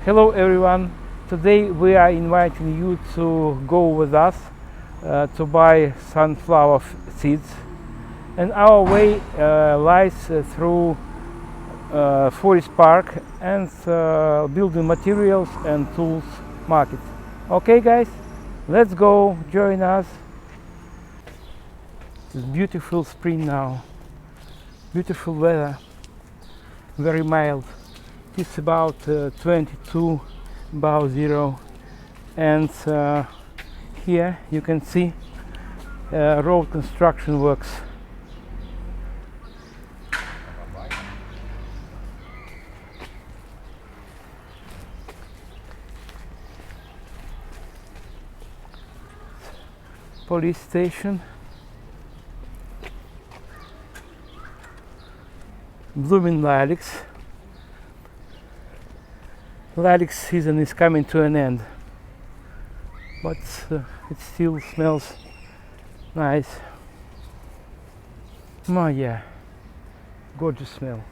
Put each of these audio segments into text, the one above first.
Hello everyone, today we are inviting you to go with us to buy sunflower seeds, and our way lies through forest park and building materials and tools market. Okay guys, let's go, join us. It's beautiful spring now, beautiful weather, very mild. It's about 22 above zero, and here you can see road construction works. Police station. Blooming lilacs. Lilac season is coming to an end, but it still smells nice. Oh yeah, gorgeous smell.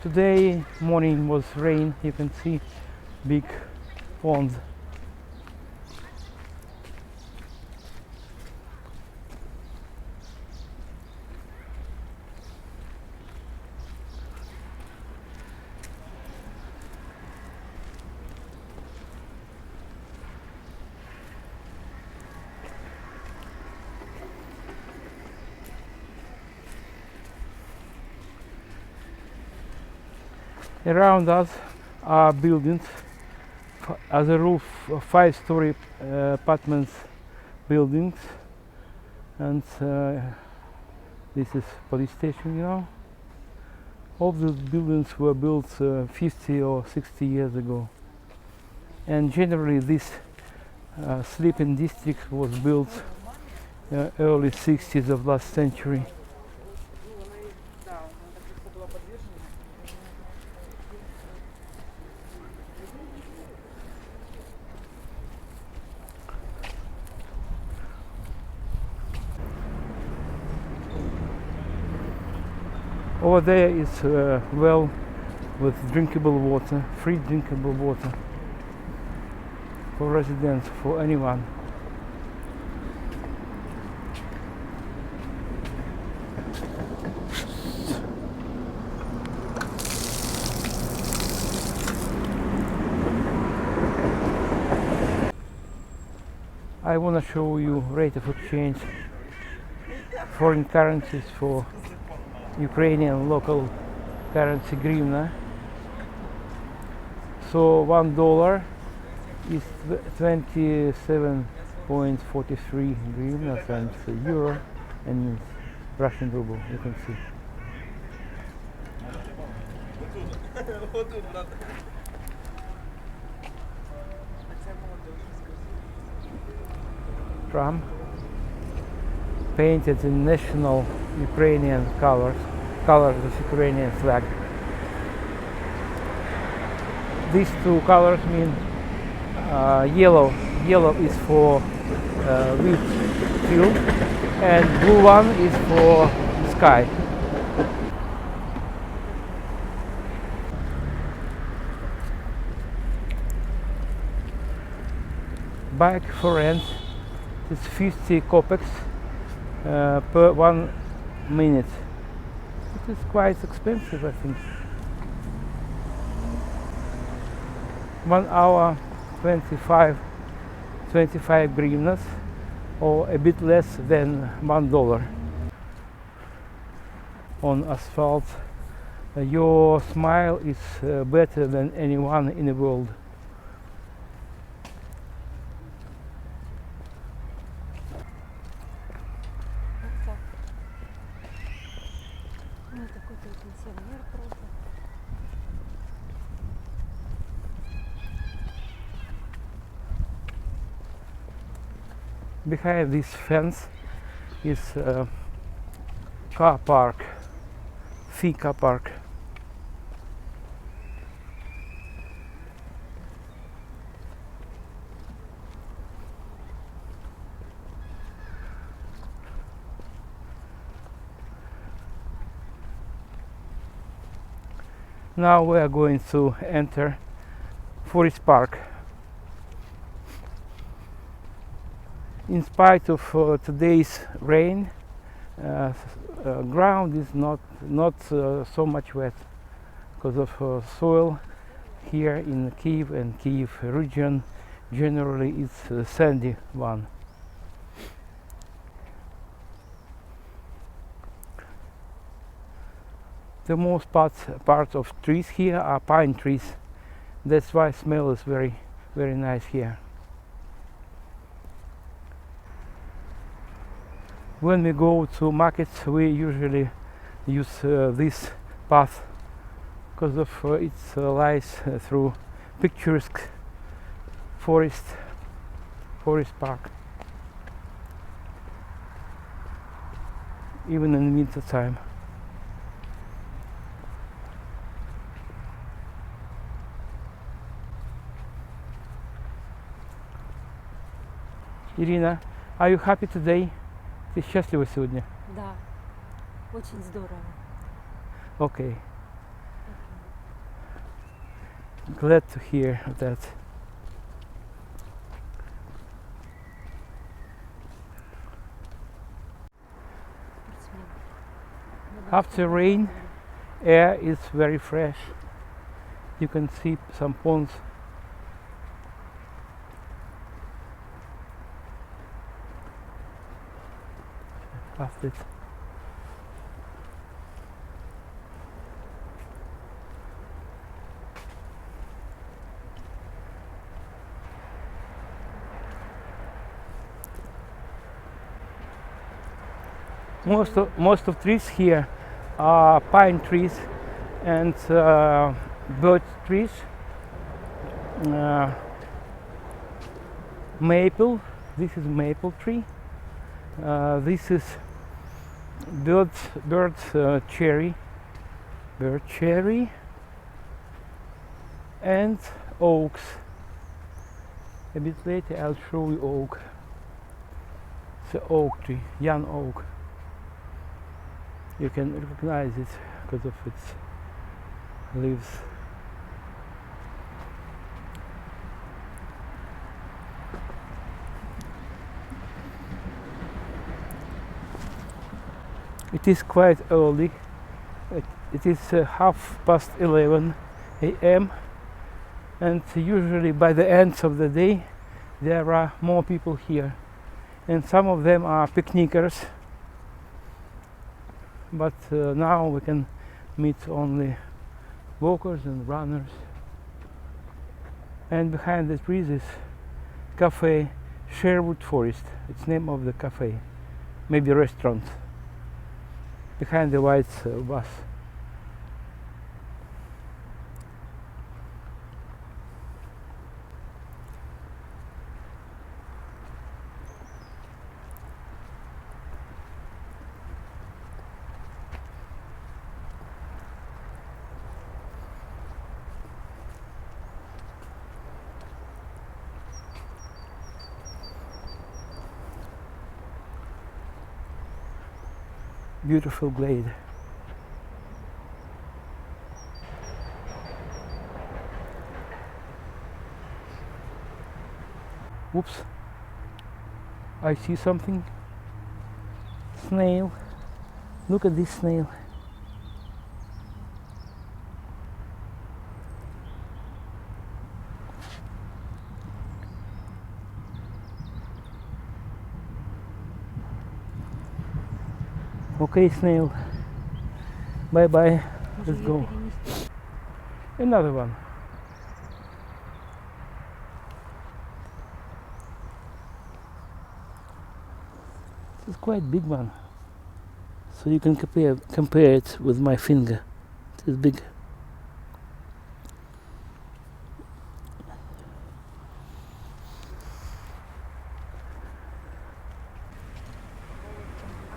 Today morning was rain, you can see big pond. Around us are buildings, as a roof, 5-story apartments buildings, and this is police station, you know. All these buildings were built 50 or 60 years ago, and generally this sleeping district was built early 60s of last century. Over there is a well with drinkable water, free drinkable water for residents, for anyone. I want to show you rate of exchange, foreign currencies for Ukrainian local currency hryvnia. So $1 is 27.43 hryvnias, and euro and Russian ruble, you can see. Tram painted in national Ukrainian colors of Ukrainian flag. These two colors mean yellow is for wheat field, and blue one is for sky. Bike for rent is 50 kopecks per 1 minute. It is quite expensive, I think. 1 hour 25 hryvnias, or a bit less than $1. On asphalt, your smile is better than anyone in the world. Behind this fence is car park, car park. Now we are going to enter Forest Park. In spite of today's rain, ground is not so much wet because of soil here in Kyiv and Kyiv region. Generally, it's a sandy one. The most part of trees here are pine trees. That's why smell is very nice here. When we go to markets, we usually use this path because of it lies through picturesque forest park, even in winter time. Ирина, are you happy today? Ты счастлива сегодня? Да, очень здорово. Okay. Glad to hear that. After rain, air is very fresh. You can see some ponds. Past it. Most of trees here are pine trees and birch trees, maple. This is maple tree. This is bird cherry, and oaks. A bit later I'll show you oak. It's an oak tree, young oak. You can recognize it because of its leaves. It is quite early. It is 11:30 a.m. and usually by the end of the day there are more people here, and some of them are picnickers, but now we can meet only walkers and runners. And behind the trees is cafe Sherwood Forest. It's name of the cafe, maybe restaurant, behind the white bus. Beautiful glade. Whoops, I see something. Snail. Look at this snail. Okay, snail. Bye bye. Let's go. Another one. It's quite big one. So you can compare it with my finger. It's big.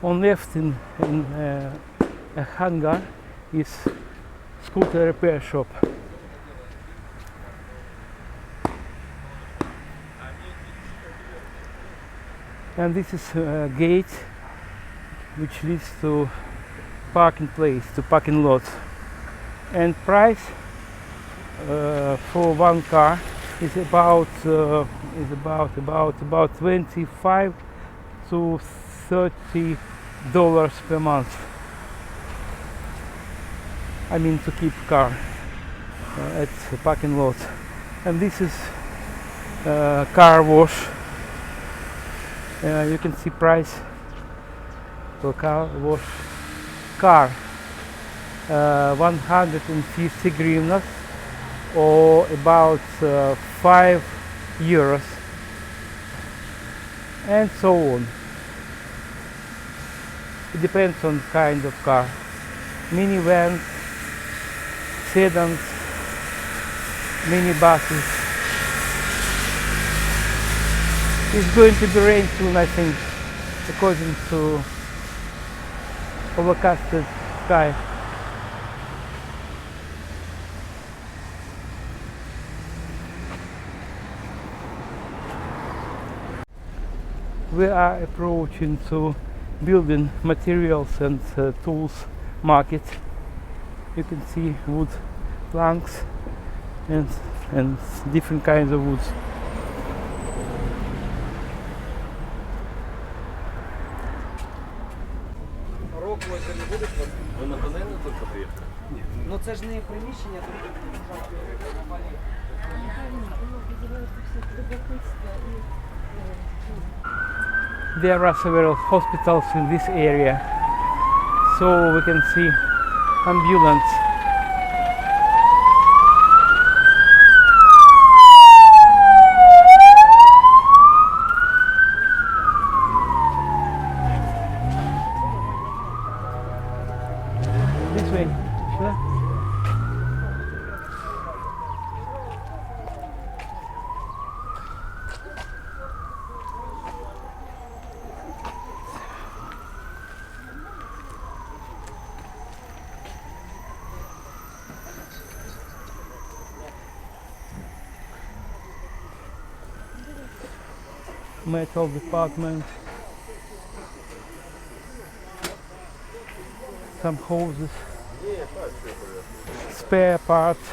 On left in a hangar is scooter repair shop. And this is a gate which leads to parking place, to parking lot. and price for one car is about 25 to $30 per month. I mean to keep car at the parking lot. And this is car wash. You can see price for car wash. Car 150 hryvnias or about €5 and so on. It depends on kind of car. Minivans, sedans, minibuses. It's going to be rain soon, I think, according to overcasted sky. We are approaching to building materials and tools market. You can see wood planks and different kinds of woods. Ну це ж не приміщення, There are several hospitals in this area, so we can see ambulance. This way. Sure. Metal department, some hoses, spare parts,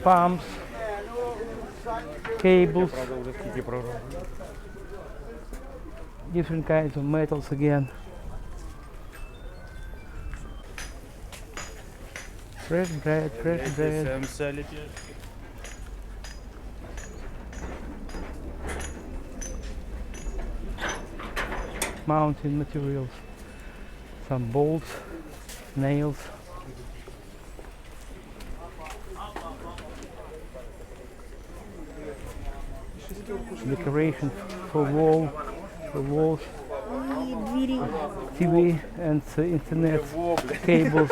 pumps, cables, different kinds of metals again. Fresh bread, fresh bread. Mounting materials, some bolts, nails, decoration for walls, TV and internet cables.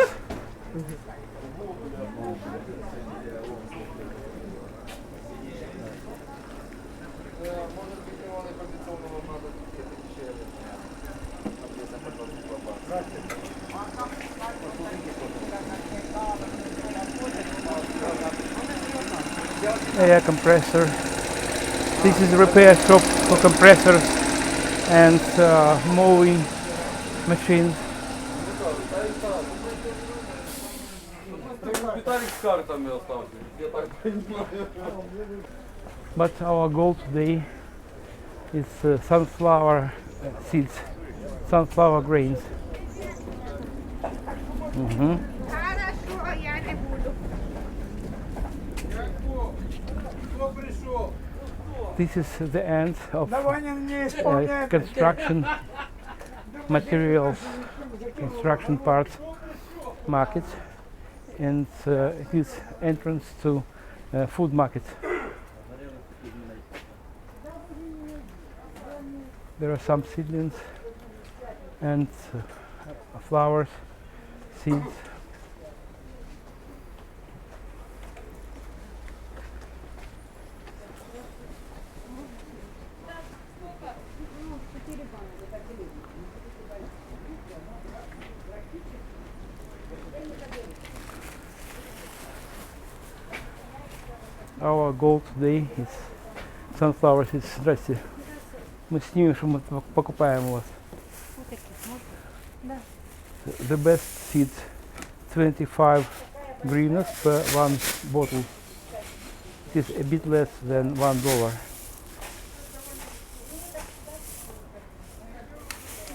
Air compressor. This is a repair shop for compressors and mowing machines. But our goal today is sunflower seeds, sunflower grains. This is the end of construction materials, construction parts market, and his entrance to food market. There are some seedlings and flowers, seeds. Our goal today is sunflower seeds. Здрасте. Мы снимем, что мы покупаем у вас. Вот таких можно. Да. the best seeds, 25 hryvnias per one bottle. It is a bit less than $1.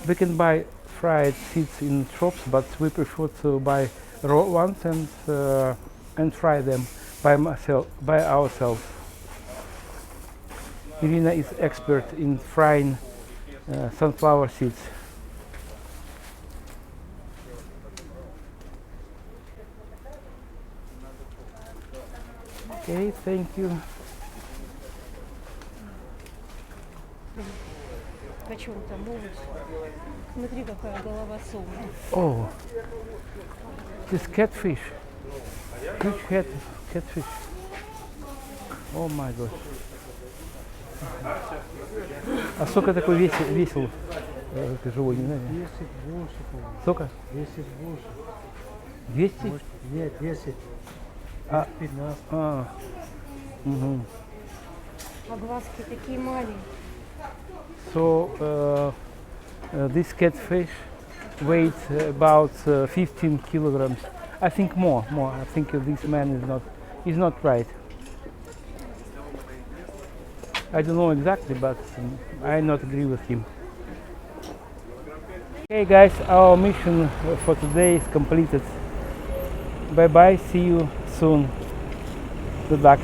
We can buy fried seeds in shops, but we prefer to buy raw ones and fry them by ourselves. Irina is expert in frying sunflower seeds. Okay, thank you. Почем там овощи? Смотри, какая голова сомы. Oh, this catfish. Huge catfish. Oh my god. А сколько такой весил живой, не знаю? 10 больше, по-моему. Сколько? 10 больше. 200? Может, нет, 10. А, 15. Угу. А глазки такие маленькие. So this catfish weighs about 15 kilograms. I think more. I think this man is not right. I don't know exactly, but I not agree with him. Okay guys, our mission for today is completed. Bye bye, see you soon. Good luck.